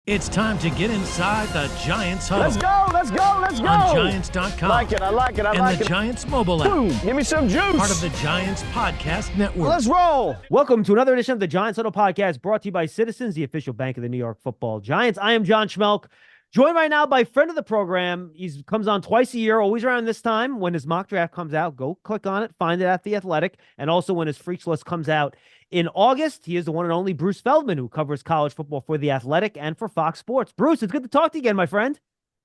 It's time to get inside the Giants Huddle. Let's go! On Giants.com. I like it. And the Giants mobile app. Boom, give me some juice. Part of the Giants Podcast Network. Let's roll. Welcome to another edition of the Giants Huddle Podcast, brought to you by Citizens, the official bank of the New York Football Giants. I am John Schmeelk, joined right now by friend of the program. He comes on twice a year, always around this time when his mock draft comes out. Go click on it, find it at The Athletic, and also when his Freaks List comes out in August. He is the one and only Bruce Feldman, who covers college football for The Athletic and for Fox Sports. Bruce, it's good to talk to you again, my friend.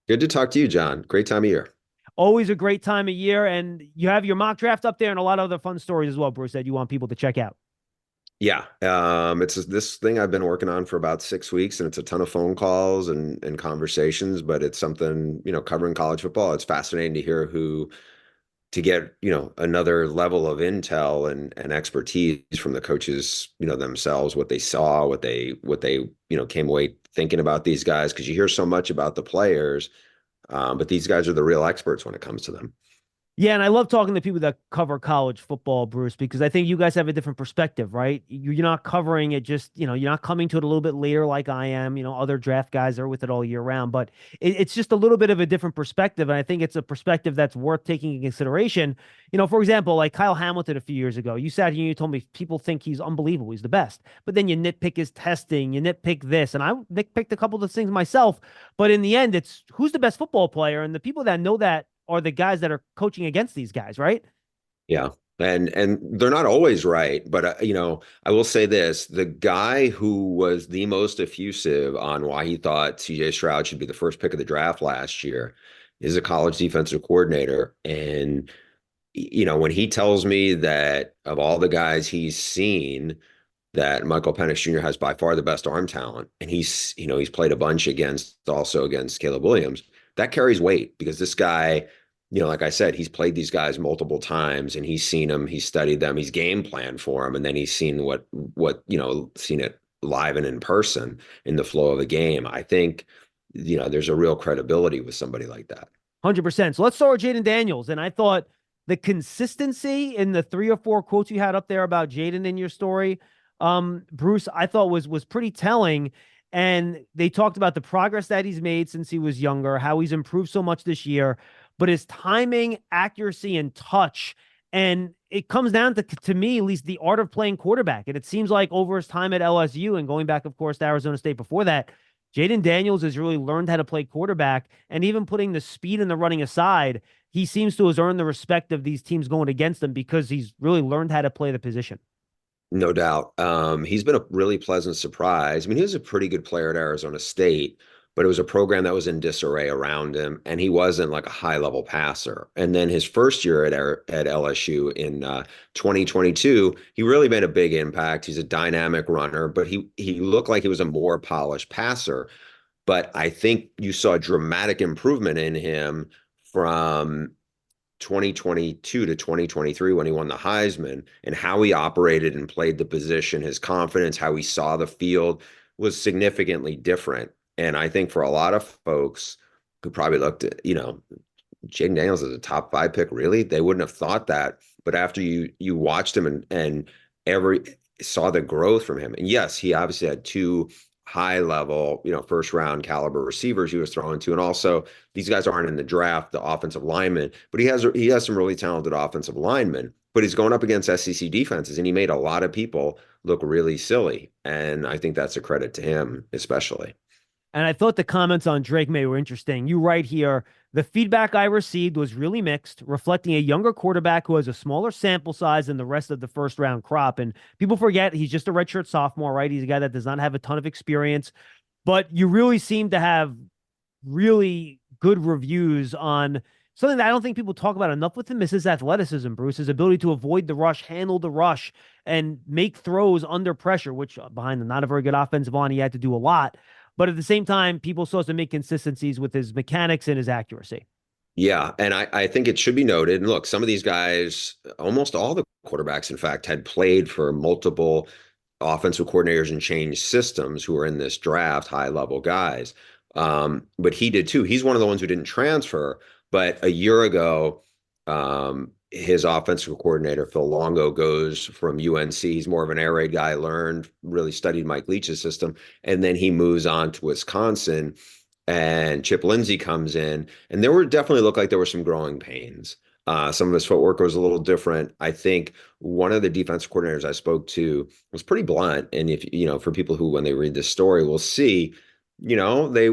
Good to talk to you, John. Great time of year. Always a great time of year, and you have your mock draft up there and a lot of other fun stories as well, Bruce, that you want people to check out. Yeah, it's this thing I've been working on for about 6 weeks, and it's a ton of phone calls and conversations, but it's something, covering college football. It's fascinating to get, another level of intel and expertise from the coaches, themselves, what they saw, what they came away thinking about these guys, because you hear so much about the players, but these guys are the real experts when it comes to them. Yeah, and I love talking to people that cover college football, Bruce, because I think you guys have a different perspective, right? You're not covering it just, you're not coming to it a little bit later like I am. Other draft guys are with it all year round, but it's just a little bit of a different perspective, and I think it's a perspective that's worth taking into consideration. For example, like Kyle Hamilton a few years ago, you sat here and you told me people think he's unbelievable, he's the best, but then you nitpick his testing, you nitpick this, and I nitpicked a couple of those things myself, but in the end, it's who's the best football player, and the people that know that are the guys that are coaching against these guys, right? Yeah. And they're not always right. But, I will say this, the guy who was the most effusive on why he thought CJ Stroud should be the first pick of the draft last year is a college defensive coordinator. And, when he tells me that of all the guys he's seen, that Michael Penix Jr. has by far the best arm talent, and he's played a bunch against Caleb Williams, that carries weight, because this guy, like I said, he's played these guys multiple times, and he's seen them, he's studied them, he's game planned for them, and then he's seen seen it live and in person in the flow of the game. I think, there's a real credibility with somebody like that. 100%. So let's start with Jayden Daniels. And I thought the consistency in the 3 or 4 quotes you had up there about Jayden in your story, Bruce, I thought was pretty telling. And they talked about the progress that he's made since he was younger, how he's improved so much this year, but his timing, accuracy, and touch. And it comes down to me, at least, the art of playing quarterback. And it seems like over his time at LSU and going back, of course, to Arizona State before that, Jayden Daniels has really learned how to play quarterback. And even putting the speed and the running aside, he seems to have earned the respect of these teams going against him because he's really learned how to play the position. No doubt. He's been a really pleasant surprise. I mean, he was a pretty good player at Arizona State, but it was a program that was in disarray around him, and he wasn't like a high-level passer. And then his first year at LSU in 2022, he really made a big impact. He's a dynamic runner, but he looked like he was a more polished passer. But I think you saw a dramatic improvement in him from 2022 to 2023 when he won the Heisman, and how he operated and played the position, his confidence, how he saw the field was significantly different. And I think for a lot of folks who probably looked at, Jayden Daniels as a top 5 pick, really, they wouldn't have thought that. But after you watched him and saw the growth from him, and yes, he obviously had 2 high level, first round caliber receivers he was throwing to. And also, these guys aren't in the draft, the offensive linemen, but he has some really talented offensive linemen, but he's going up against SEC defenses, and he made a lot of people look really silly. And I think that's a credit to him, especially. And I thought the comments on Drake May were interesting. You write here, the feedback I received was really mixed, reflecting a younger quarterback who has a smaller sample size than the rest of the first round crop. And people forget he's just a redshirt sophomore, right? He's a guy that does not have a ton of experience, but you really seem to have really good reviews on something that I don't think people talk about enough with him is his athleticism, Bruce, his ability to avoid the rush, handle the rush, and make throws under pressure, which behind the not a very good offensive line, he had to do a lot. But at the same time, people saw some inconsistencies with his mechanics and his accuracy. Yeah, and I think it should be noted, and look, some of these guys, almost all the quarterbacks, in fact, had played for multiple offensive coordinators and changed systems who were in this draft, high-level guys. But he did too. He's one of the ones who didn't transfer, but a year ago, his offensive coordinator, Phil Longo, goes from UNC. He's more of an air raid guy, learned, really studied Mike Leach's system. And then he moves on to Wisconsin, and Chip Lindsey comes in. And there were definitely looked like there were some growing pains. Some of his footwork was a little different. I think one of the defensive coordinators I spoke to was pretty blunt. And if, for people who, when they read this story, will see, they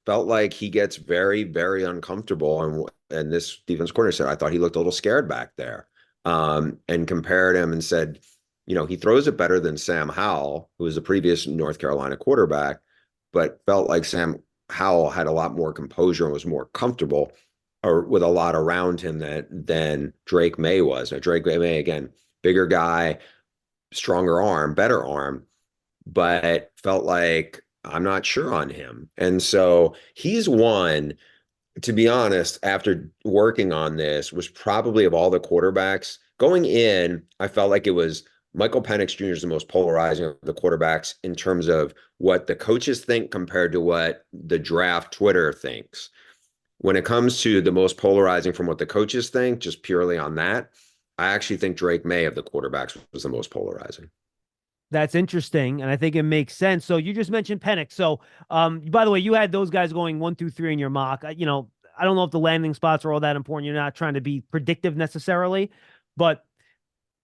felt like he gets very, very uncomfortable. And this defense coordinator said, I thought he looked a little scared back there, and compared him and said, he throws it better than Sam Howell, who was the previous North Carolina quarterback, but felt like Sam Howell had a lot more composure and was more comfortable or with a lot around him than Drake May was. Now, Drake May, again, bigger guy, stronger arm, better arm, but felt like I'm not sure on him. And so he's one, to be honest, after working on this, was probably of all the quarterbacks going in, I felt like it was Michael Penix Jr. is the most polarizing of the quarterbacks in terms of what the coaches think compared to what the draft Twitter thinks. When it comes to the most polarizing from what the coaches think, just purely on that, I actually think Drake May of the quarterbacks was the most polarizing. That's interesting, and I think it makes sense. So you just mentioned Penix. So, by the way, you had those guys going 1 through 3 in your mock. I don't know if the landing spots are all that important. You're not trying to be predictive necessarily, but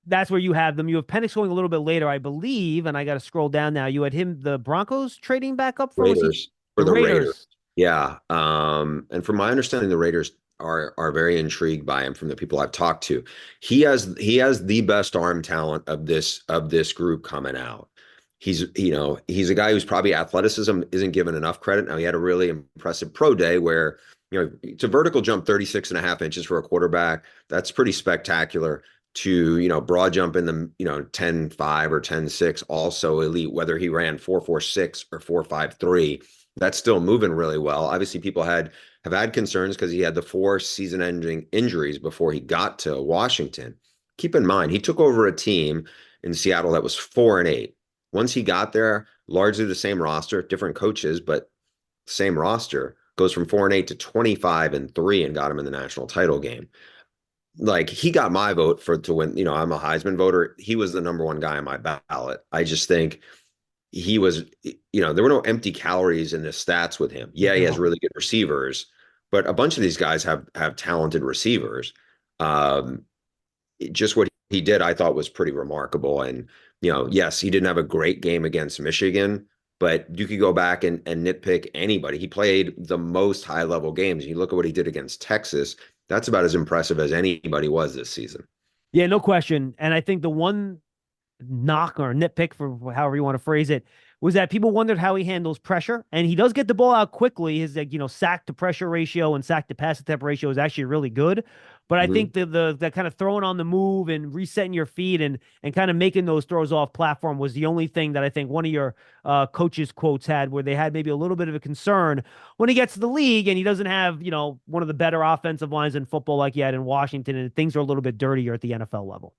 that's where you have them. You have Penix going a little bit later, I believe, and I got to scroll down now. You had him, the Broncos trading back up for Raiders. the Raiders. Yeah. And from my understanding, the Raiders are very intrigued by him from the people I've talked to. He has the best arm talent of this group coming out. He's a guy who's probably athleticism isn't given enough credit. Now, he had a really impressive pro day where, to vertical jump 36.5 inches for a quarterback. That's pretty spectacular. To, broad jump in the, 10.5 or 10.6, also elite, whether he ran 4.46 or 4.53. That's still moving really well. Obviously, people have had concerns because he had the 4 season-ending injuries before he got to Washington. Keep in mind, he took over a team in Seattle that was 4-8. Once he got there, largely the same roster, different coaches, but same roster, goes from 4-8 to 25-3 and got him in the national title game. Like, he got my vote to win. I'm a Heisman voter. He was the number 1 guy on my ballot. I just think he was, there were no empty calories in the stats with him. Yeah, he has really good receivers, but a bunch of these guys have talented receivers. Just what he did, I thought, was pretty remarkable. And, yes, he didn't have a great game against Michigan, but you could go back and nitpick anybody. He played the most high-level games. You look at what he did against Texas, that's about as impressive as anybody was this season. Yeah, no question. And I think the one knock or nitpick, for however you want to phrase it, was that people wondered how he handles pressure. And he does get the ball out quickly. His sack to pressure ratio and sack to pass attempt ratio is actually really good. But I think the kind of throwing on the move and resetting your feet and kind of making those throws off platform was the only thing that I think one of your coaches' quotes had, where they had maybe a little bit of a concern when he gets to the league and he doesn't have, one of the better offensive lines in football like he had in Washington, and things are a little bit dirtier at the NFL level.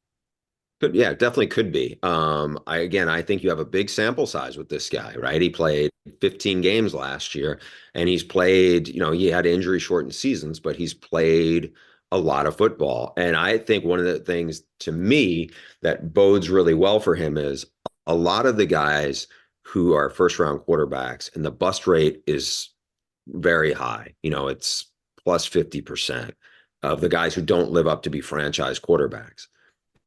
Yeah, definitely could be. I think you have a big sample size with this guy, right? He played 15 games last year, and he's played, he had injury shortened seasons, but he's played a lot of football. And I think one of the things, to me, that bodes really well for him is a lot of the guys who are first round quarterbacks, and the bust rate is very high. It's plus 50% of the guys who don't live up to be franchise quarterbacks.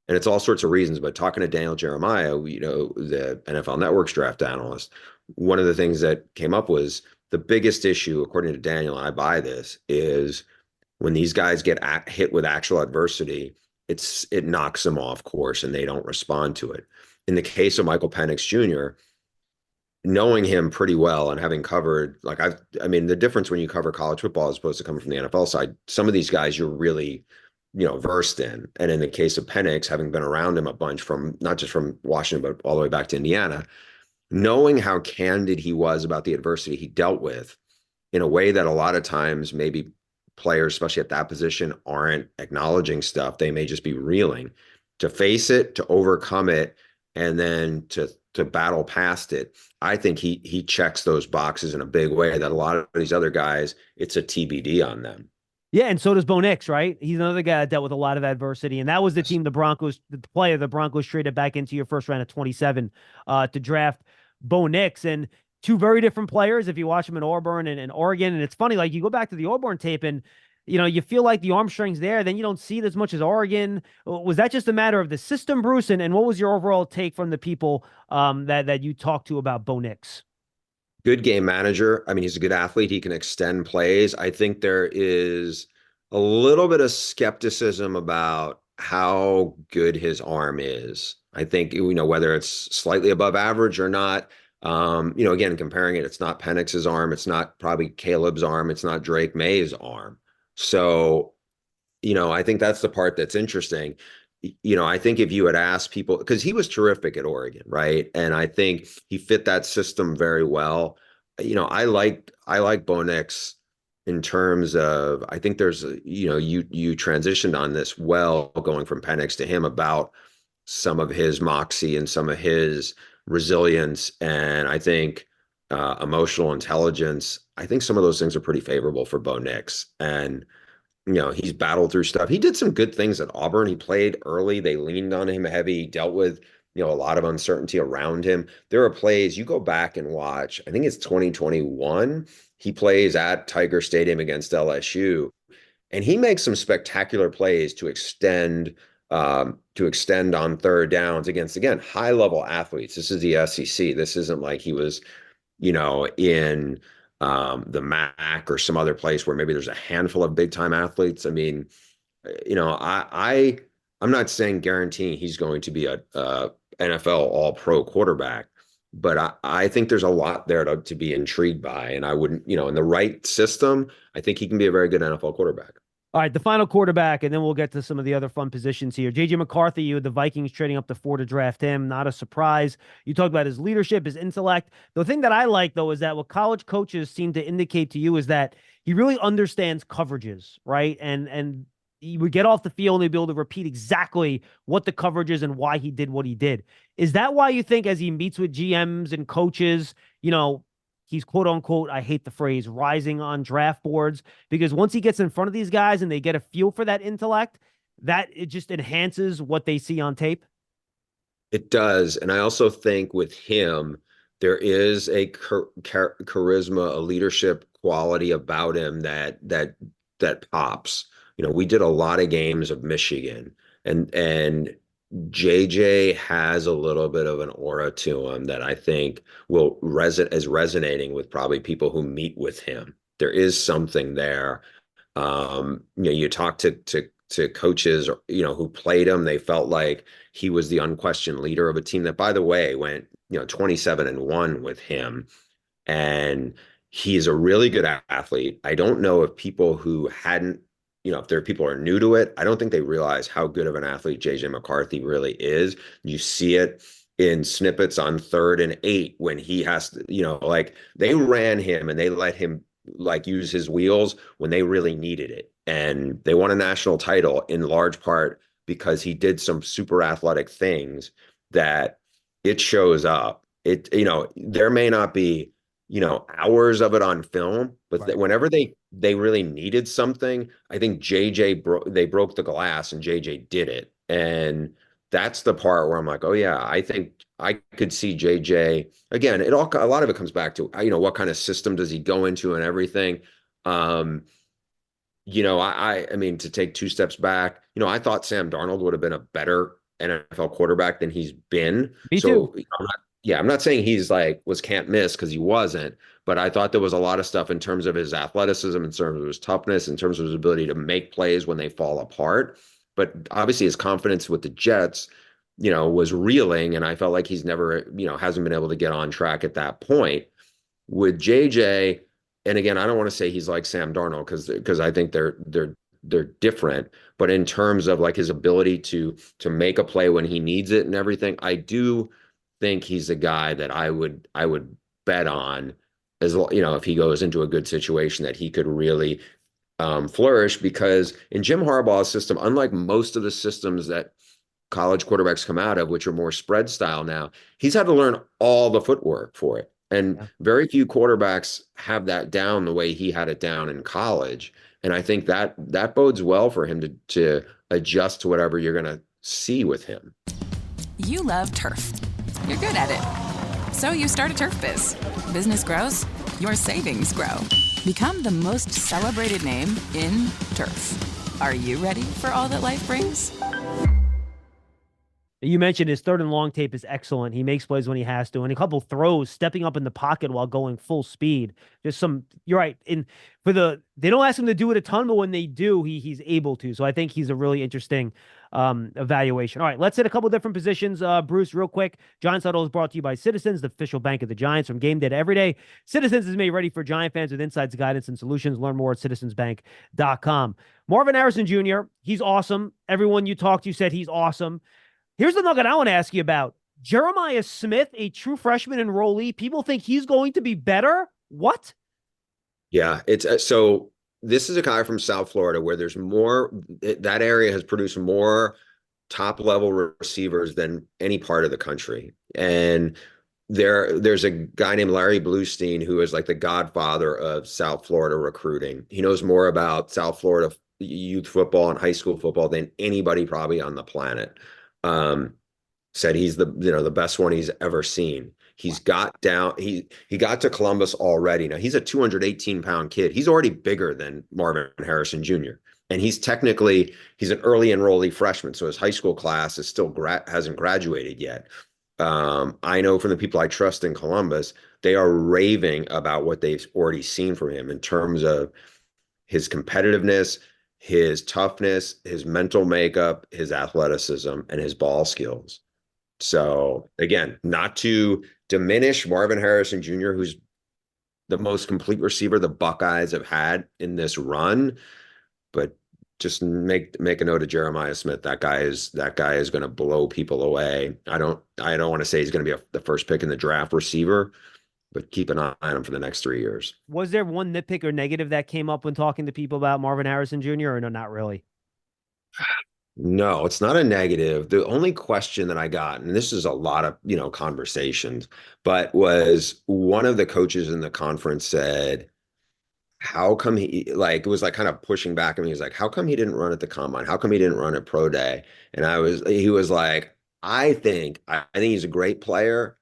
And it's all sorts of reasons, but talking to Daniel Jeremiah, the NFL Network's draft analyst, one of the things that came up was the biggest issue, according to Daniel, and I buy this, is when these guys get hit with actual adversity, it knocks them off course and they don't respond to it. In the case of Michael Penix Jr., knowing him pretty well and having covered, the difference when you cover college football as opposed to coming from the NFL side, some of these guys you're really versed in. And in the case of Penix, having been around him a bunch from not just from Washington, but all the way back to Indiana, knowing how candid he was about the adversity he dealt with in a way that a lot of times maybe players, especially at that position, aren't acknowledging stuff. They may just be reeling. To face it, to overcome it, and then to battle past it. I think he checks those boxes in a big way that a lot of these other guys, it's a TBD on them. Yeah, and so does Bo Nix, right? He's another guy that dealt with a lot of adversity, and that was the Yes. team the player the Broncos traded back into your first round of 27 to draft Bo Nix, and two very different players if you watch them in Auburn and Oregon. And it's funny, like you go back to the Auburn tape and you feel like the arm strength's there, then you don't see it as much as Oregon. Was that just a matter of the system, Bruce? And what was your overall take from the people that you talked to about Bo Nix? Good game manager. I mean, he's a good athlete. He can extend plays. I think there is a little bit of skepticism about how good his arm is. I think, whether it's slightly above average or not. Again, comparing it, it's not Penix's arm. It's not probably Caleb's arm. It's not Drake May's arm. So, I think that's the part that's interesting. I think if you had asked people, because he was terrific at Oregon, right? And I think he fit that system very well. I like Bo Nix in terms of, I think there's you transitioned on this well, going from Penix to him, about some of his moxie and some of his resilience, and I think emotional intelligence. I think some of those things are pretty favorable for Bo Nix, and he's battled through stuff. He did some good things at Auburn. He played early. They leaned on him heavy. He dealt with, a lot of uncertainty around him. There are plays you go back and watch. I think it's 2021. He plays at Tiger Stadium against LSU, and he makes some spectacular plays to extend on third downs against, again, high level athletes. This is the SEC. This isn't like he was in the MAC or some other place where maybe there's a handful of big time athletes. I mean, I'm not saying guaranteeing he's going to be a NFL all pro quarterback, but I think there's a lot there to be intrigued by. And I wouldn't, in the right system, I think he can be a very good NFL quarterback. All right, the final quarterback, and then we'll get to some of the other fun positions here. J.J. McCarthy, you had the Vikings trading up to 4 to draft him. Not a surprise. You talked about his leadership, his intellect. The thing that I like, though, is that what college coaches seem to indicate to you is that he really understands coverages, right? And he would get off the field and he'd be able to repeat exactly what the coverage is and why he did what he did. Is that why you think as he meets with GMs and coaches, he's quote unquote, I hate the phrase, rising on draft boards, because once he gets in front of these guys and they get a feel for that intellect, that it just enhances what they see on tape? It does. And I also think with him, there is a charisma, a leadership quality about him that pops. We did a lot of games of Michigan, and JJ has a little bit of an aura to him that I think is resonating with probably people who meet with him. There is something there. You talk to coaches, who played him, they felt like he was the unquestioned leader of a team that, by the way, went 27-1 with him. And he's a really good athlete. I don't know if people who hadn't, if there are people who are new to it, I don't think they realize how good of an athlete JJ McCarthy really is. You see it in snippets on 3rd and 8 when he has to, like they ran him and they let him like use his wheels when they really needed it. And they won a national title in large part because he did some super athletic things that it shows up. There may not be, hours of it on film, but Right. whenever they really needed something, I think they broke the glass and JJ did it. And that's the part where I'm like, oh yeah, I think I could see JJ again. A lot of it comes back to, what kind of system does he go into and everything. I mean, to take 2 steps back, I thought Sam Darnold would have been a better NFL quarterback than he's been. Me So too. I'm not saying he's like can't miss, because he wasn't, but I thought there was a lot of stuff in terms of his athleticism, in terms of his toughness, in terms of his ability to make plays when they fall apart. But obviously his confidence with the Jets, was reeling, and I felt like he's never, hasn't been able to get on track at that point. With JJ, and again, I don't want to say he's like Sam Darnold because I think they're different, but in terms of like his ability to make a play when he needs it and everything, I do think he's a guy that I would bet on, as if he goes into a good situation, that he could really flourish, because in Jim Harbaugh's system, unlike most of the systems that college quarterbacks come out of, which are more spread style now, he's had to learn all the footwork for it. And very few quarterbacks have that down the way he had it down in college. And I think that bodes well for him to adjust to whatever you're going to see with him. You love turf. You're good at it. So you start a turf biz. Business grows, your savings grow. Become the most celebrated name in turf. Are you ready for all that life brings? You mentioned his third and long tape is excellent. He makes plays when he has to, and a couple throws, stepping up in the pocket while going full speed. You're right. They don't ask him to do it a ton, but when they do, he's able to. So I think he's a really interesting evaluation. All right, let's hit a couple different positions. Bruce, real quick. Giants Huddle is brought to you by Citizens, the official bank of the Giants. From game day to every day, Citizens is made ready for Giant fans with insights, guidance, and solutions. Learn more at citizensbank.com. Marvin Harrison Jr., he's awesome. Everyone you talked to said he's awesome. Here's the nugget I want to ask you about. Jeremiah Smith, a true freshman enrollee. People think he's going to be better. What? Yeah, it's so this is a guy from South Florida where there's more, that area has produced more top level receivers than any part of the country. And there's a guy named Larry Bluestein who is like the godfather of South Florida recruiting. He knows more about South Florida youth football and high school football than anybody probably on the planet. Said he's the best one he's ever seen. He got to Columbus already. Now he's a 218-pound kid. He's already bigger than Marvin Harrison Jr. And he's an early enrollee freshman. So his high school class is still hasn't graduated yet. I know from the people I trust in Columbus, they are raving about what they've already seen from him in terms of his competitiveness, his toughness, his mental makeup, his athleticism, and his ball skills. So again, not to diminish Marvin Harrison Jr., who's the most complete receiver the Buckeyes have had in this run, but just make a note of Jeremiah Smith. That guy is going to blow people away. I don't want to say he's going to be the first pick in the draft receiver, but keep an eye on him for the next 3 years. Was there one nitpick or negative that came up when talking to people about Marvin Harrison Jr., or no, not really? No, it's not a negative. The only question that I got, and this is a lot of, conversations, but was one of the coaches in the conference said, how come it was like kind of pushing back at me. He was like, how come he didn't run at the combine? How come he didn't run at pro day? And he was like, I think he's a great player.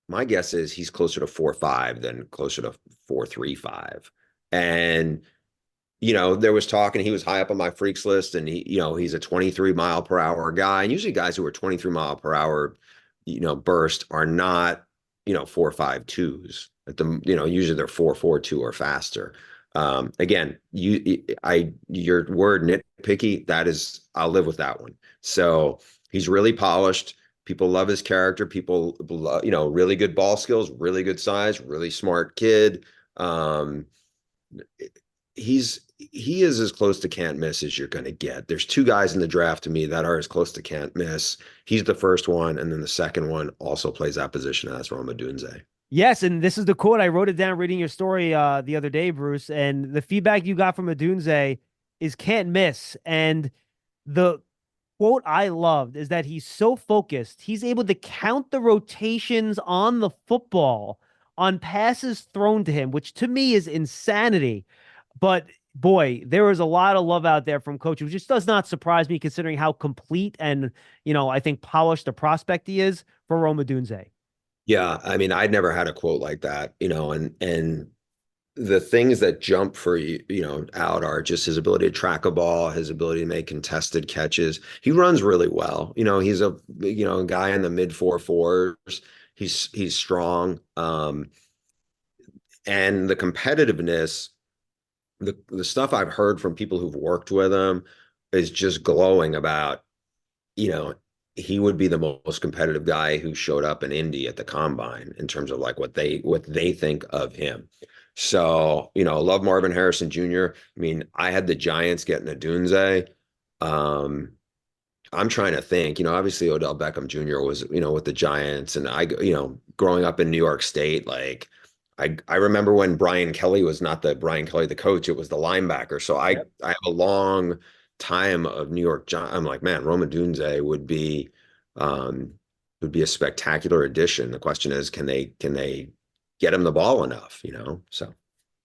My guess is he's closer to 4.5 than closer to 4.35. And, there was talk, and he was high up on my freaks list, and he's a 23 mile per hour guy. And usually guys who are 23 mile per hour, burst are not, 4.52s at the, usually they're 4.42 or faster. Again, your word nitpicky, I'll live with that one. So he's really polished. People love his character. People, really good ball skills, really good size, really smart kid. He is as close to can't miss as you're going to get. There's two guys in the draft to me that are as close to can't miss. He's the first one, and then the second one also plays that position. That's Rome Odunze. Yes, and this is the quote. I wrote it down reading your story the other day, Bruce, and the feedback you got from Odunze is can't miss. And the quote I loved is that he's so focused, he's able to count the rotations on the football on passes thrown to him, which to me is insanity. But boy, there is a lot of love out there from coach, which just does not surprise me considering how complete and, I think polished a prospect he is for Rome Odunze. Yeah, I mean, I'd never had a quote like that, and the things that jump for out are just his ability to track a ball, his ability to make contested catches. He runs really well. He's a guy in the mid 4.4s. He's strong. And the competitiveness, the stuff I've heard from people who've worked with him is just glowing about, he would be the most competitive guy who showed up in Indy at the combine in terms of like what they think of him. So, love Marvin Harrison Jr. I mean, I had the Giants getting Odunze. I'm trying to think, obviously Odell Beckham Jr. was, with the Giants, and growing up in New York State, like I remember when Brian Kelly was not the Brian Kelly, the coach, it was the linebacker. So I have a long time of New York. I'm like, man, Rome Odunze would be a spectacular addition. The question is, can they get him the ball enough, So.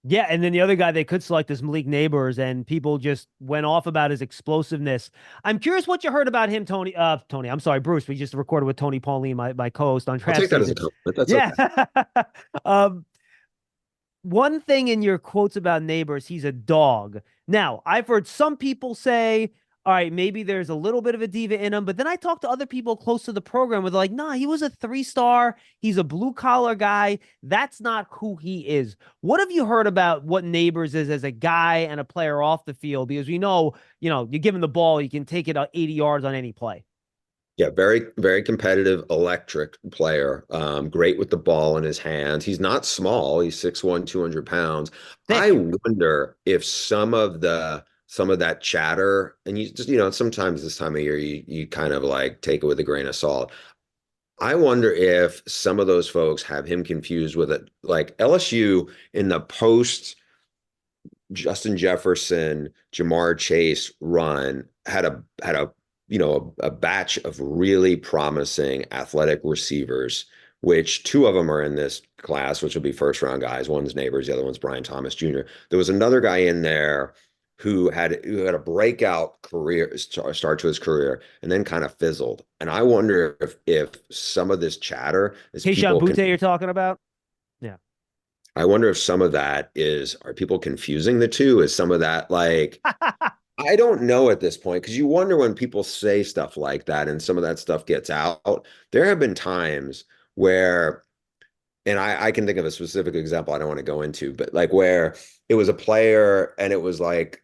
Yeah, and then the other guy they could select is Malik Neighbors, and people just went off about his explosiveness. I'm curious what you heard about him, Tony. Tony, I'm sorry, Bruce. We just recorded with Tony Pauline, my co-host on I'll Draft take that as a Season. compliment. That's Yeah. okay. um, One thing in your quotes about Neighbors, he's a dog. Now, I've heard some people say, all right, maybe there's a little bit of a diva in him, but then I talked to other people close to the program where they're like, nah, he was a 3-star. He's a blue collar guy. That's not who he is. What have you heard about what Neighbors is as a guy and a player off the field? Because we know, you give him the ball, you can take it 80 yards on any play. Yeah, very, very competitive, electric player. Great with the ball in his hands. He's not small. He's 6'1", 200 pounds. Thick. I wonder if some of that chatter, and you just, sometimes this time of year you kind of like take it with a grain of salt. I wonder if some of those folks have him confused with it. Like LSU in the post Justin Jefferson, Jamar Chase run had a batch of really promising athletic receivers, which 2 of them are in this class, which will be first round guys. One's Neighbors, the other one's Brian Thomas Jr. There was another guy in there who had a breakout career start to his career and then kind of fizzled. And I wonder if some of this chatter is Keisha Butte you're talking about? Yeah. I wonder if some of that are people confusing the two? Is some of that like I don't know at this point, because you wonder when people say stuff like that and some of that stuff gets out. There have been times where, and I can think of a specific example I don't want to go into, but like where it was a player and it was like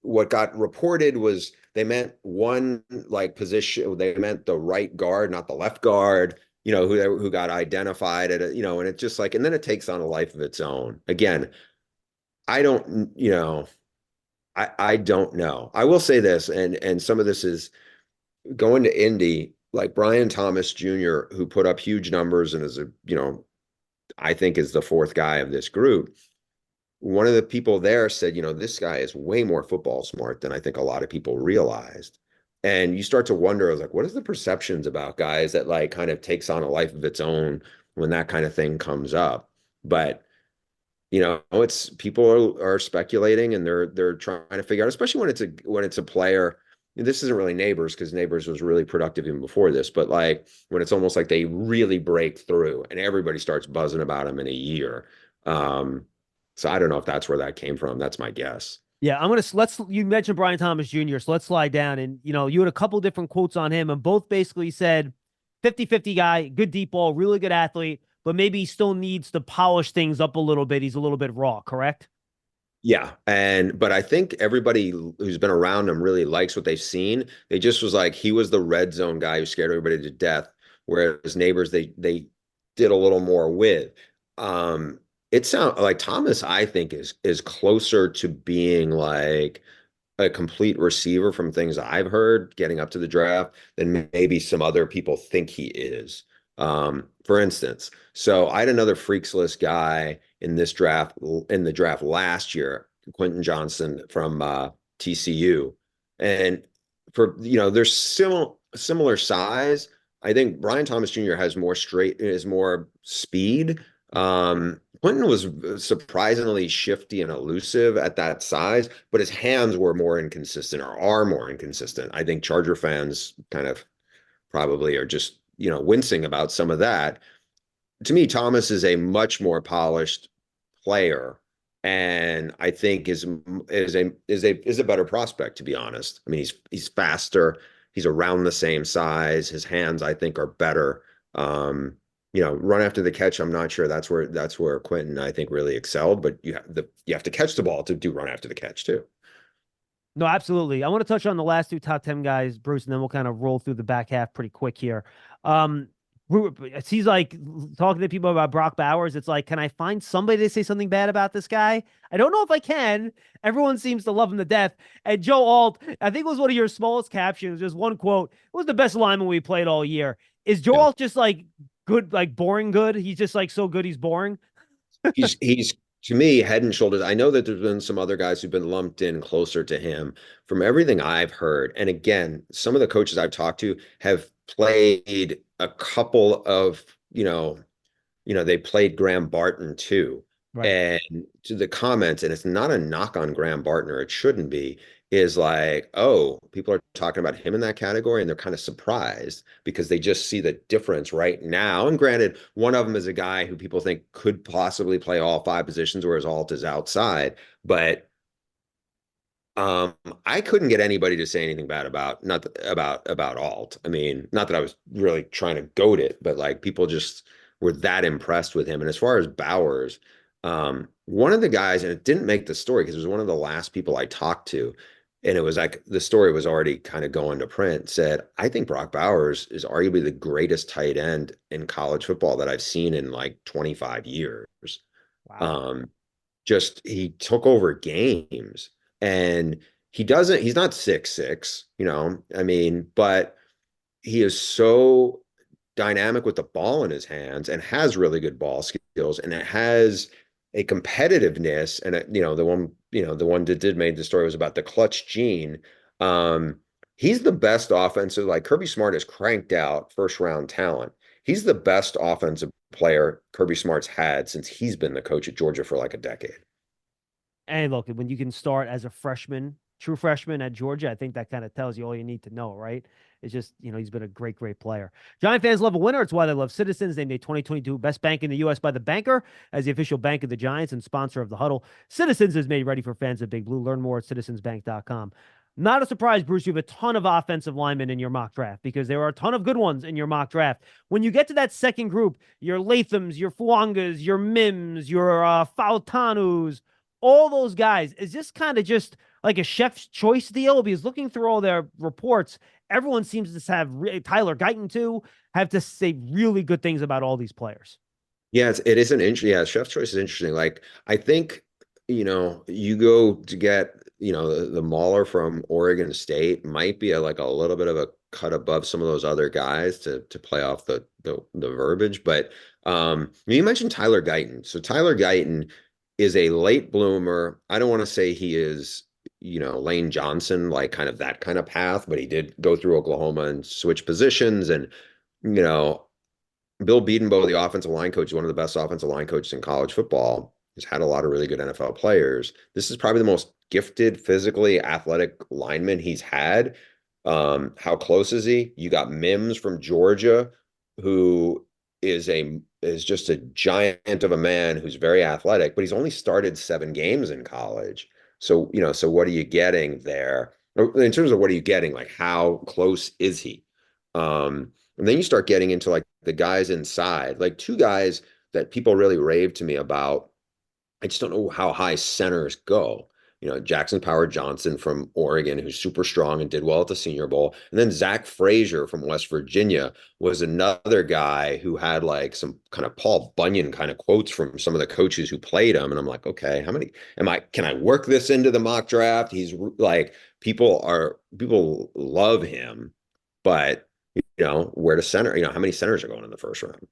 what got reported was they meant one like position, they meant the right guard, not the left guard, who got identified at and it's just like, and then it takes on a life of its own. Again, I don't know. I will say this, and some of this is going to Indy, like Brian Thomas Jr., who put up huge numbers and is I think is the 4th guy of this group. One of the people there said, this guy is way more football smart than I think a lot of people realized. And you start to wonder, I was like, what is the perceptions about guys that like kind of takes on a life of its own when that kind of thing comes up? But it's people are speculating and they're trying to figure out, especially when it's a player. This isn't really Neighbors because Neighbors was really productive even before this, but like when it's almost like they really break through and everybody starts buzzing about him in a year. So I don't know if that's where that came from. That's my guess. Yeah, you mentioned Brian Thomas Jr., so let's slide down. And, you had a couple different quotes on him, and both basically said 50-50 guy, good deep ball, really good athlete, but maybe he still needs to polish things up a little bit. He's a little bit raw, correct? Yeah. But I think everybody who's been around him really likes what they've seen. They just was like, he was the red zone guy who scared everybody to death, whereas Neighbors, they did a little more with. It sounds like Thomas, I think, is closer to being like a complete receiver from things I've heard getting up to the draft than maybe some other people think he is. For instance, so I had another freaks list guy in the draft last year, Quentin Johnson from TCU. And they're similar size. I think Brian Thomas Jr. has more speed. Quentin was surprisingly shifty and elusive at that size, but his hands were more inconsistent or are more inconsistent. I think Charger fans kind of probably are just, wincing about some of that. To me, Thomas is a much more polished player, and I think is a better prospect, to be honest. I mean, he's faster. He's around the same size. His hands, I think, are better. Run after the catch, I'm not sure that's where Quentin, I think, really excelled, but you have to catch the ball to do run after the catch too. No, absolutely. I want to touch on the last 2 top 10 guys, Bruce, and then we'll kind of roll through the back half pretty quick here. He's like talking to people about Brock Bowers. It's like, can I find somebody to say something bad about this guy? I don't know if I can. Everyone seems to love him to death. And Joe Alt, I think it was one of your smallest captions, just one quote. It was the best lineman we played all year. Is Joe Alt just like good, like boring good? He's just like so good he's boring? He's to me, head and shoulders. I know that there's been some other guys who've been lumped in closer to him from everything I've heard. And again, some of the coaches I've talked to have played a couple of, they played Graham Barton too. Right. And to the comments, and it's not a knock on Graham Bartner, it shouldn't be, is like, oh, people are talking about him in that category, and they're kind of surprised because they just see the difference right now. And granted, one of them is a guy who people think could possibly play all five positions, whereas Alt is outside. But I couldn't get anybody to say anything bad about not th- about Alt. I mean, not that I was really trying to goad it, but like people just were that impressed with him. And as far as Bowers, one of the guys, and it didn't make the story because it was one of the last people I talked to, and it was like the story was already kind of going to print, said, I think Brock Bowers is arguably the greatest tight end in college football that I've seen in like 25 years. Wow. Um, just he took over games and he's not 6'6", I mean, but he is so dynamic with the ball in his hands and has really good ball skills, and it has a competitiveness. And the one that did made the story was about the clutch gene. He's the best offensive, like Kirby Smart has cranked out first round talent. He's the best offensive player Kirby Smart's had since he's been the coach at Georgia for like a decade. And look, when you can start as a freshman, true freshman at Georgia, I think that kind of tells you all you need to know, right? It's just, he's been a great, great player. Giant fans love a winner. It's why they love Citizens. Named a 2022 Best Bank in the U.S. by The Banker as the official bank of the Giants and sponsor of the Huddle. Citizens is made ready for fans of Big Blue. Learn more at citizensbank.com. Not a surprise, Bruce, you have a ton of offensive linemen in your mock draft because there are a ton of good ones in your mock draft. When you get to that second group, your Lathams, your Fuangas, your Mims, your Faltanus, all those guys, is this kind of just like a chef's choice deal? Because looking through all their reports, everyone seems to have Tyler Guyton too, have to say really good things about all these players. Yeah, it is an interesting. Yeah, chef's choice is interesting. Like I think, you go to get, the Mauler from Oregon State might be like a little bit of a cut above some of those other guys to play off the verbiage. But you mentioned Tyler Guyton. So Tyler Guyton is a late bloomer. I don't want to say he is, Lane Johnson, like kind of that kind of path, but he did go through Oklahoma and switch positions. And, Bill Bedenbaugh, the offensive line coach, is one of the best offensive line coaches in college football. He's had a lot of really good NFL players. This is probably the most gifted, physically athletic lineman he's had. How close is he? You got Mims from Georgia, who is just a giant of a man who's very athletic, but he's only started 7 games in college. So, so what are you getting there? In terms of what are you getting? Like, how close is he? And then you start getting into like the guys inside, like 2 guys that people really rave to me about. I just don't know how high centers go. Jackson Power Johnson from Oregon, who's super strong and did well at the Senior Bowl. And then Zach Frazier from West Virginia was another guy who had like some kind of Paul Bunyan kind of quotes from some of the coaches who played him. And I'm like, okay, can I work this into the mock draft? He's like, people love him, but where to center, how many centers are going in the first round?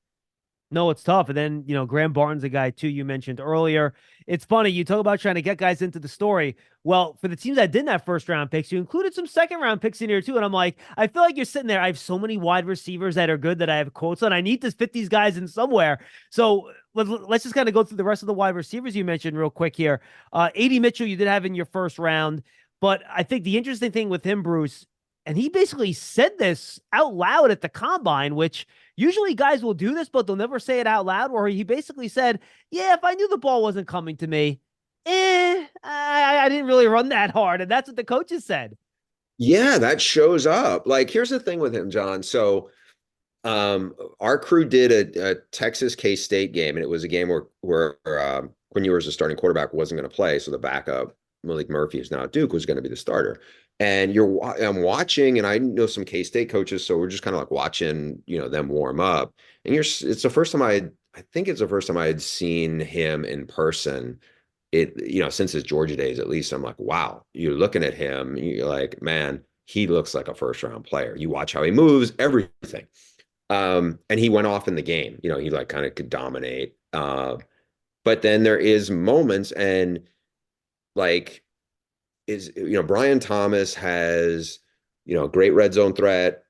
No, it's tough. And then, Graham Barton's a guy too you mentioned earlier. It's funny. You talk about trying to get guys into the story. Well, for the teams that didn't have first round picks, you included some second round picks in here too. And I'm like, I feel like you're sitting there. I have so many wide receivers that are good that I have quotes on. I need to fit these guys in somewhere. So let's just kind of go through the rest of the wide receivers you mentioned real quick here. A.D. Mitchell, you did have in your first round. But I think the interesting thing with him, Bruce, and he basically said this out loud at the combine, which usually guys will do this, but they'll never say it out loud, where he basically said, yeah, if I knew the ball wasn't coming to me, I didn't really run that hard. And that's what the coaches said. Yeah, that shows up. Like, here's the thing with him, John. So our crew did a Texas K-State game, and it was a game where Quinn Ewers, the starting quarterback, wasn't going to play. So the backup, Malik Murphy, is now at Duke, was going to be the starter. And I'm watching, and I know some K-State coaches, so we're just kind of like watching, them warm up. And it's the first time I think it's the first time I had seen him in person. Since his Georgia days, at least. I'm like, wow, you're looking at him, you're like, man, he looks like a first round player. You watch how he moves, everything. And he went off in the game. He like kind of could dominate. But then there is moments, and like, Brian Thomas has, great red zone threat,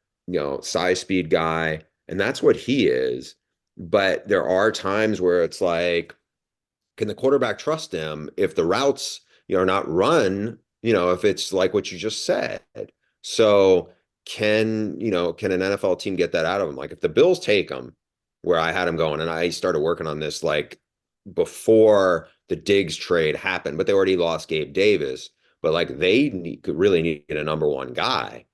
size, speed guy, and that's what he is. But there are times where it's like, can the quarterback trust him if the routes, are not run, if it's like what you just said? So can an NFL team get that out of him? Like if the Bills take him where I had him going, and I started working on this like before the Diggs trade happened, but they already lost Gabe Davis, but like could really need a number one guy.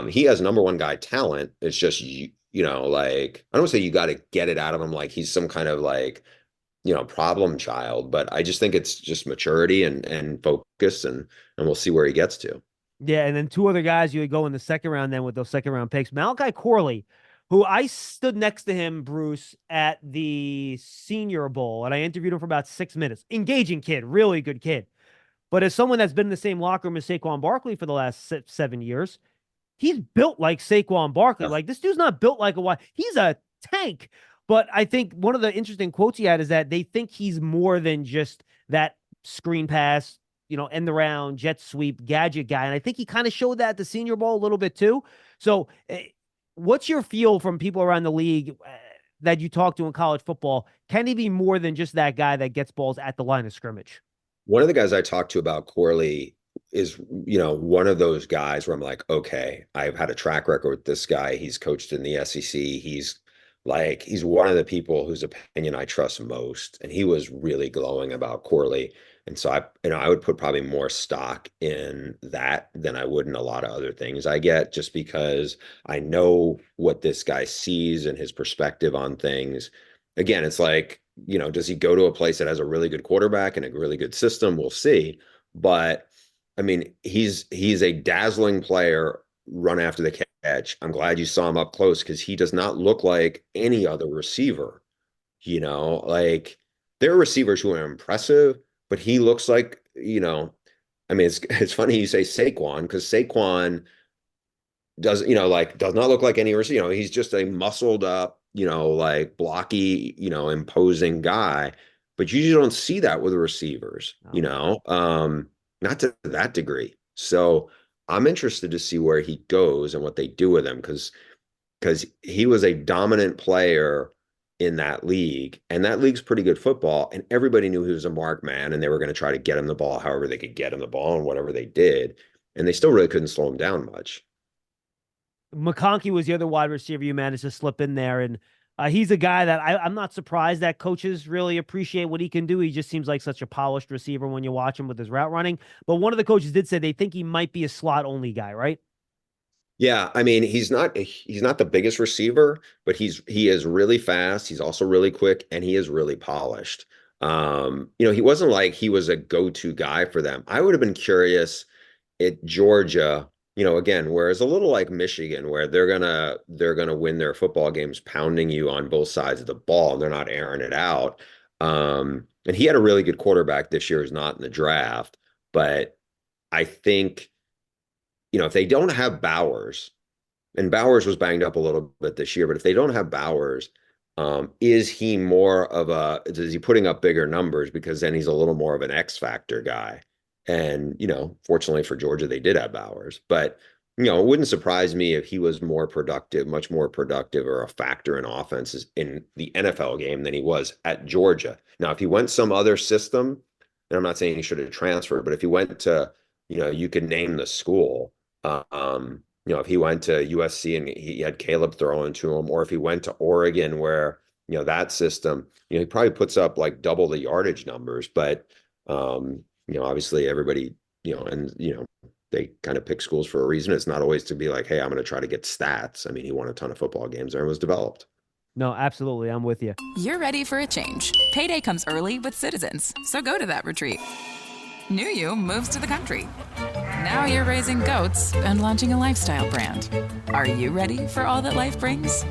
He has number one guy talent. It's just, like, I don't say you got to get it out of him like he's some kind of like, problem child, but I just think it's just maturity and focus, and we'll see where he gets to. Yeah, and then two other guys you would go in the second round then with those second round picks. Malachi Corley, who I stood next to him, Bruce, at the Senior Bowl, and I interviewed him for about 6 minutes. Engaging kid, really good kid. But as someone that's been in the same locker room as Saquon Barkley for the last 7 years, he's built like Saquon Barkley. Yeah. Like, this dude's not built like he's a tank. But I think one of the interesting quotes he had is that they think he's more than just that screen pass, end around, jet sweep, gadget guy. And I think he kind of showed that at the Senior Bowl a little bit too. So what's your feel from people around the league that you talk to in college football? Can he be more than just that guy that gets balls at the line of scrimmage? One of the guys I talked to about Corley is, one of those guys where I'm like, okay, I've had a track record with this guy. He's coached in the SEC. He's one of the people whose opinion I trust most. And he was really glowing about Corley. And so I would put probably more stock in that than I would in a lot of other things I get, just because I know what this guy sees and his perspective on things. Again, it's like, does he go to a place that has a really good quarterback and a really good system? We'll see. But I mean, he's a dazzling player, run after the catch. I'm glad you saw him up close because he does not look like any other receiver. Like there are receivers who are impressive, but he looks like, I mean, it's funny you say Saquon, because Saquon does not look like any receiver. He's just a muscled up, like blocky, imposing guy. But you usually don't see that with the receivers, not to that degree. So I'm interested to see where he goes and what they do with him, because he was a dominant player in that league, and that league's pretty good football, and everybody knew he was a mark man, and they were going to try to get him the ball however they could get him the ball and whatever they did, and they still really couldn't slow him down much. McConkey was the other wide receiver you managed to slip in there, and he's a guy that I'm not surprised that coaches really appreciate what he can do. He just seems like such a polished receiver when you watch him with his route running. But one of the coaches did say they think he might be a slot only guy, right? Yeah, I mean, he's not the biggest receiver, but he is really fast. He's also really quick, and he is really polished. He wasn't like he was a go-to guy for them. I would have been curious at Georgia, again, whereas a little like Michigan, where they're gonna win their football games pounding you on both sides of the ball, and they're not airing it out. And he had a really good quarterback this year who's not in the draft, but I think, if they don't have Bowers, and Bowers was banged up a little bit this year, but if they don't have Bowers, is he putting up bigger numbers, because then he's a little more of an X factor guy. And, fortunately for Georgia, they did have Bowers, but, it wouldn't surprise me if he was much more productive or a factor in offenses in the NFL game than he was at Georgia. Now, if he went some other system, and I'm not saying he should have transferred, but if he went to, you could name the school, if he went to USC and he had Caleb throwing to him, or if he went to Oregon where, that system, he probably puts up like double the yardage numbers, but, obviously everybody, they kind of pick schools for a reason. It's not always to be like, hey, I'm going to try to get stats. I mean, he won a ton of football games there and was developed. No, absolutely. I'm with you. You're ready for a change. Payday comes early with Citizens, so go to that retreat. New you moves to the country. Now you're raising goats and launching a lifestyle brand. Are you ready for all that life brings?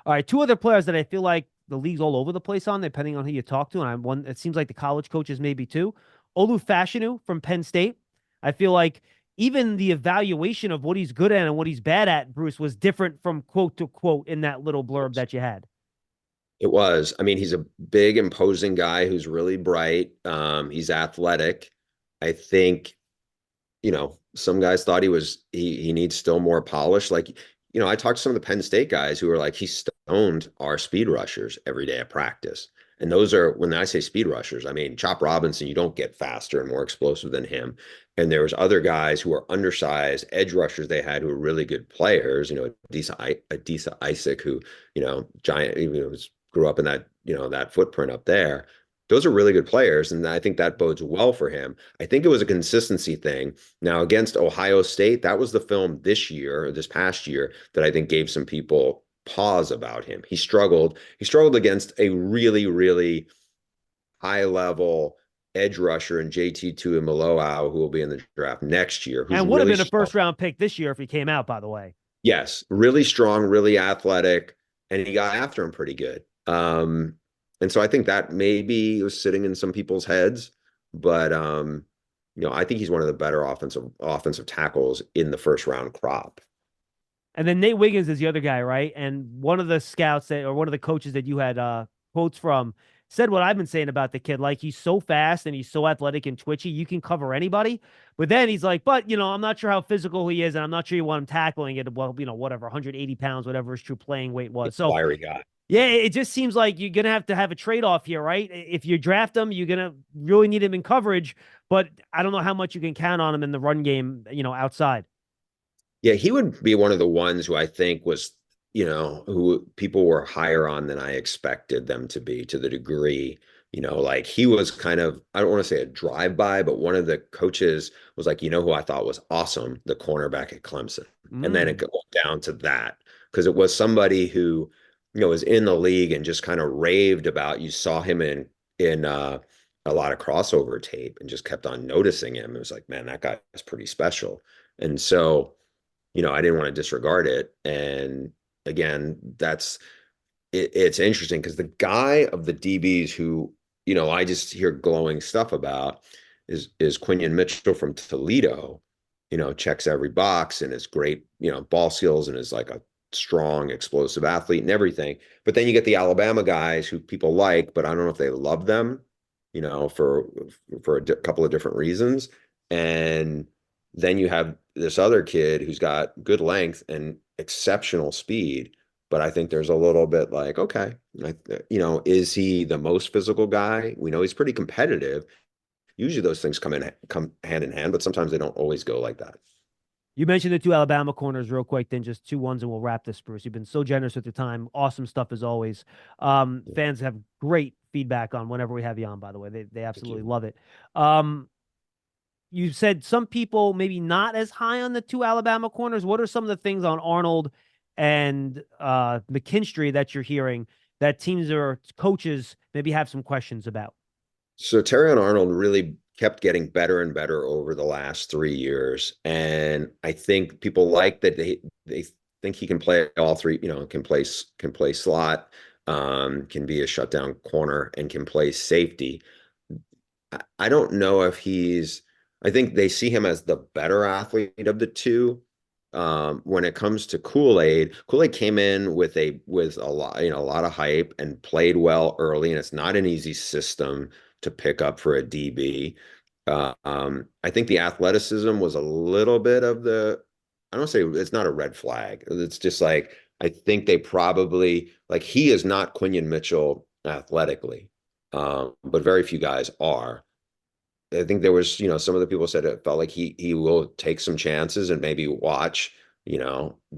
All right, two other players that I feel like the league's all over the place on, depending on who you talk to, and it seems like the college coaches maybe too. Olu Fashanu from Penn State. I feel like even the evaluation of what he's good at and what he's bad at, Bruce, was different from quote to quote in that little blurb that you had. It was. I mean, he's a big, imposing guy who's really bright. He's athletic. I think, some guys thought he needs still more polish. Like, I talked to some of the Penn State guys who were like, he stoned our speed rushers every day at practice. And those are, when I say speed rushers, I mean, Chop Robinson, you don't get faster and more explosive than him. And there was other guys who were undersized edge rushers they had who were really good players, Adisa Isaac, who, giant, grew up in that, that footprint up there. Those are really good players. And I think that bodes well for him. I think it was a consistency thing. Now, against Ohio State, that was the film this past year, that I think gave some people pause about him. He struggled against a really, really high level edge rusher in JT2 and Maloau, who will be in the draft next year. And would have been a first round pick this year if he came out, by the way. Yes, really strong, really athletic, and he got after him pretty good. And so I think that maybe was sitting in some people's heads, but I think he's one of the better offensive tackles in the first round crop. And then Nate Wiggins is the other guy, right? And one of the scouts or one of the coaches that you had quotes from said what I've been saying about the kid. Like, he's so fast and he's so athletic and twitchy, you can cover anybody. But then he's like, but, I'm not sure how physical he is, and I'm not sure you want him tackling it. Well, whatever, 180 pounds, whatever his true playing weight was. So, fiery guy. Yeah, it just seems like you're going to have a trade-off here, right? If you draft him, you're going to really need him in coverage, but I don't know how much you can count on him in the run game, outside. Yeah, he would be one of the ones who I think was, who people were higher on than I expected them to be, to the degree, like he was kind of, I don't want to say a drive-by, but one of the coaches was like, who I thought was awesome, the cornerback at Clemson. And then it went down to that, because it was somebody who, was in the league and just kind of raved about, you saw him in a lot of crossover tape and just kept on noticing him. It was like, man, that guy is pretty special. And so, I didn't want to disregard it. And again, it's interesting because the guy of the DBs who, I just hear glowing stuff about is Quinion Mitchell from Toledo. Checks every box and is great, ball skills, and is like a strong, explosive athlete and everything. But then you get the Alabama guys who people like, but I don't know if they love them, for a couple of different reasons. And then you have this other kid who's got good length and exceptional speed. But I think there's a little bit like, okay, is he the most physical guy? We know he's pretty competitive. Usually those things come hand in hand, but sometimes they don't always go like that. You mentioned the two Alabama corners real quick, then just 2 ones, and we'll wrap this, Bruce. You've been so generous with your time. Awesome stuff as always. Fans have great feedback on whenever we have you on, by the way. They absolutely love it. You said some people maybe not as high on the 2 Alabama corners. What are some of the things on Arnold and McKinstry that you're hearing that teams or coaches maybe have some questions about? So Terrion Arnold really kept getting better and better over the last 3 years. And I think people like that they think he can play all three, can play slot, can be a shutdown corner, and can play safety. I don't know if I think they see him as the better athlete of the two. When it comes to Kool-Aid came in with a lot of hype and played well early, and it's not an easy system to pick up for a DB. I think the athleticism was a little bit of I don't say it's not a red flag. It's just like, I think they probably, like, he is not Quinion Mitchell athletically, but very few guys are. I think there was, some of the people said it felt like he will take some chances and maybe watch,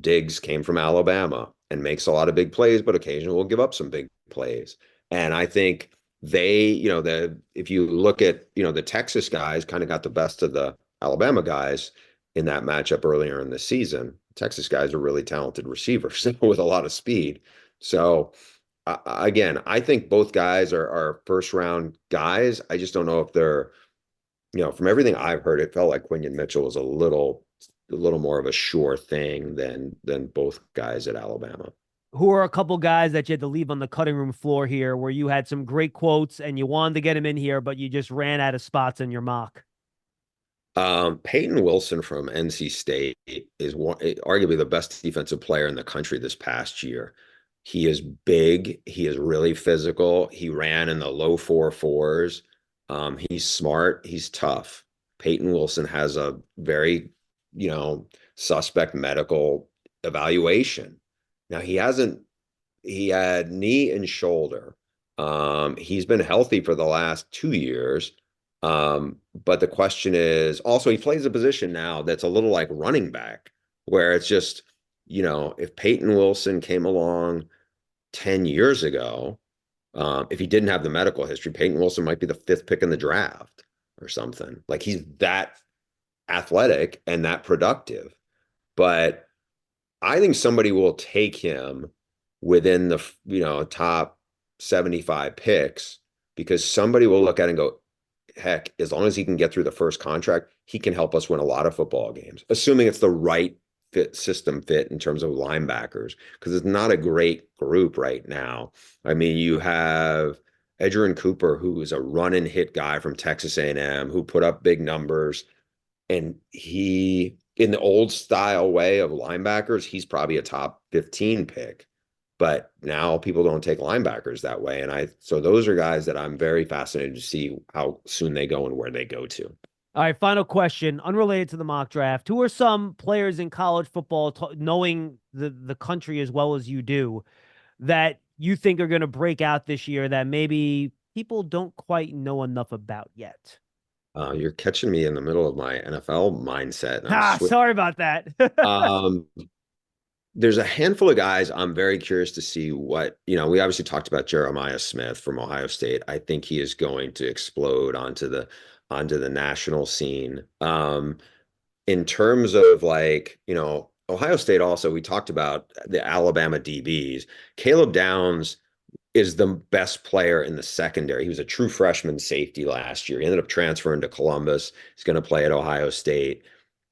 Diggs came from Alabama and makes a lot of big plays, but occasionally will give up some big plays. And I think if you look at, the Texas guys kind of got the best of the Alabama guys in that matchup earlier in the season. Texas guys are really talented receivers with a lot of speed. So again, I think both guys are first round guys. I just don't know if they're, from everything I've heard, it felt like Quinion Mitchell was a little more of a sure thing than both guys at Alabama. Who are a couple guys that you had to leave on the cutting room floor here, where you had some great quotes and you wanted to get him in here, but you just ran out of spots in your mock? Peyton Wilson from NC State is arguably the best defensive player in the country this past year. He is big. He is really physical. He ran in the low 4.4s. He's smart. He's tough. Peyton Wilson has a very, suspect medical evaluation. Now he had knee and shoulder. He's been healthy for the last 2 years. But the question is also he plays a position now that's a little like running back, where it's just, if Peyton Wilson came along 10 years ago, if he didn't have the medical history, Peyton Wilson might be the 5th pick in the draft or something. Like he's that athletic and that productive. But I think somebody will take him within the, top 75 picks, because somebody will look at it and go, heck, as long as he can get through the first contract, he can help us win a lot of football games, assuming it's the right system fit in terms of linebackers, because it's not a great group right now. I mean, you have Edgerrin Cooper, who is a run and hit guy from Texas A&M, who put up big numbers, and he, in the old style way of linebackers, he's probably a top 15 pick. But now people don't take linebackers that way. So those are guys that I'm very fascinated to see how soon they go and where they go to. All right, final question, unrelated to the mock draft. Who are some players in college football, knowing the country as well as you do, that you think are going to break out this year that maybe people don't quite know enough about yet? You're catching me in the middle of my NFL mindset. Sorry about that. There's a handful of guys I'm very curious to see what, we obviously talked about Jeremiah Smith from Ohio State. I think he is going to explode onto the national scene. In terms of Ohio State also, we talked about the Alabama DBs. Caleb Downs is the best player in the secondary. He was a true freshman safety last year. He ended up transferring to Columbus. He's going to play at Ohio State.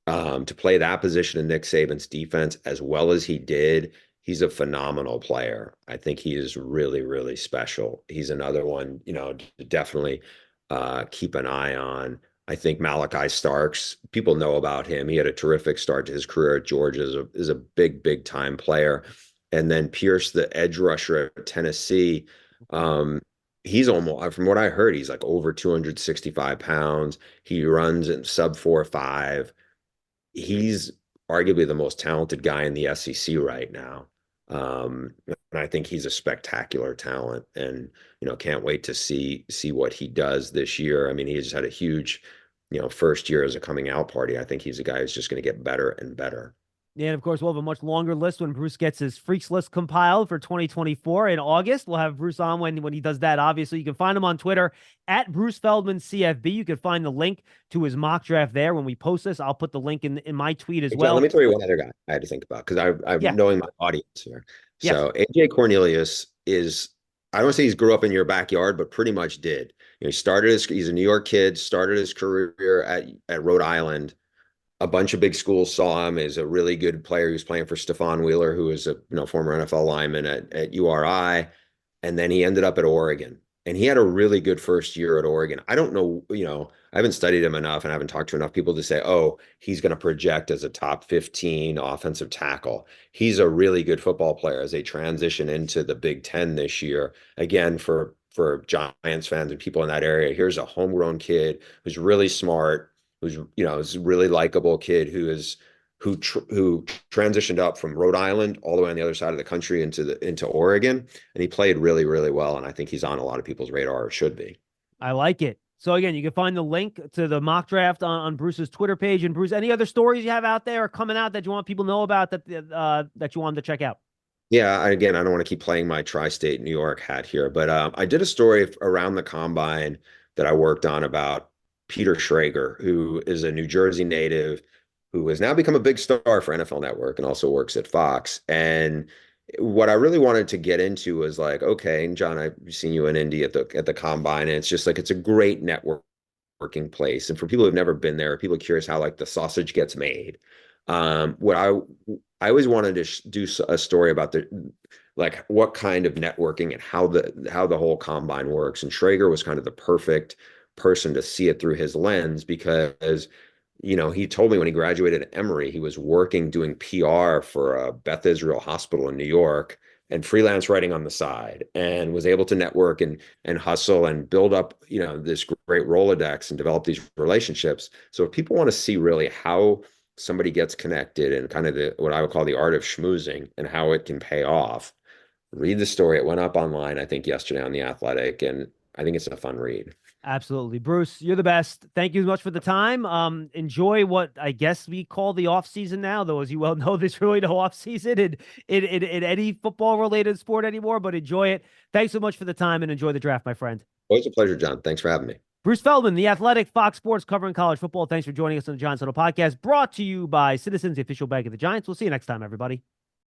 To play that position in Nick Saban's defense as well as he did, he's a phenomenal player. I think he is really, really special. He's another one, to definitely keep an eye on. I think Malachi Starks, people know about him. He had a terrific start to his career at Georgia, is a big, big time player. And then Pierce, the edge rusher at Tennessee, he's almost, from what I heard, he's like over 265 pounds. He runs in sub 4.5. He's arguably the most talented guy in the SEC right now. And I think he's a spectacular talent, and, can't wait to see what he does this year. I mean, he just had a huge, first year as a coming out party. I think he's a guy who's just going to get better and better. Yeah, and of course, we'll have a much longer list when Bruce gets his Freaks list compiled for 2024 in August. We'll have Bruce on when he does that, obviously. You can find him on Twitter at Bruce Feldman CFB. You can find the link to his mock draft there. When we post this, I'll put the link in my tweet as well. Let me tell you one other guy I had to think about, because I'm knowing my audience here. Yes. So AJ Cornelius is, I don't want to say he's grew up in your backyard, but pretty much did. He's a New York kid, started his career at Rhode Island. A bunch of big schools saw him as a really good player. He was playing for Stephon Wheeler, who is a former NFL lineman at URI. And then he ended up at Oregon. And he had a really good first year at Oregon. I don't know, I haven't studied him enough and I haven't talked to enough people to say, oh, he's going to project as a top 15 offensive tackle. He's a really good football player as they transition into the Big Ten this year. Again, for Giants fans and people in that area, here's a homegrown kid who's really smart, who's, is a really likable kid who transitioned up from Rhode Island all the way on the other side of the country into Oregon, and he played really, really well. And I think he's on a lot of people's radar, or should be. I like it. So again, you can find the link to the mock draft on Bruce's Twitter page. And Bruce, any other stories you have out there or coming out that you want people to know about that you want them to check out? Yeah, again, I don't want to keep playing my tri-state New York hat here, but I did a story around the combine that I worked on about Peter Schrager, who is a New Jersey native, who has now become a big star for NFL Network and also works at Fox. And what I really wanted to get into was like, okay, and John, I've seen you in Indy at the combine, and it's just like, it's a great networking place. And for people who've never been there, people are curious how like the sausage gets made. What I always wanted to do a story about what kind of networking and how the whole combine works. And Schrager was kind of the perfect person to see it through his lens, because he told me when he graduated at Emory, he was working doing PR for Beth Israel Hospital in New York and freelance writing on the side, and was able to network and hustle and build up, this great Rolodex and develop these relationships. So if people want to see really how somebody gets connected and kind of what I would call the art of schmoozing and how it can pay off, read the story. It went up online, I think, yesterday on The Athletic, and I think it's a fun read. Absolutely. Bruce, you're the best. Thank you so much for the time. Enjoy what I guess we call the off season now, though, as you well know, there's really no off season in any football related sport anymore, but enjoy it. Thanks so much for the time and enjoy the draft, my friend. Always a pleasure, John. Thanks for having me. Bruce Feldman, The Athletic, Fox Sports, covering college football. Thanks for joining us on the Giants Huddle podcast, brought to you by Citizens, the official bank of the Giants. We'll see you next time, everybody.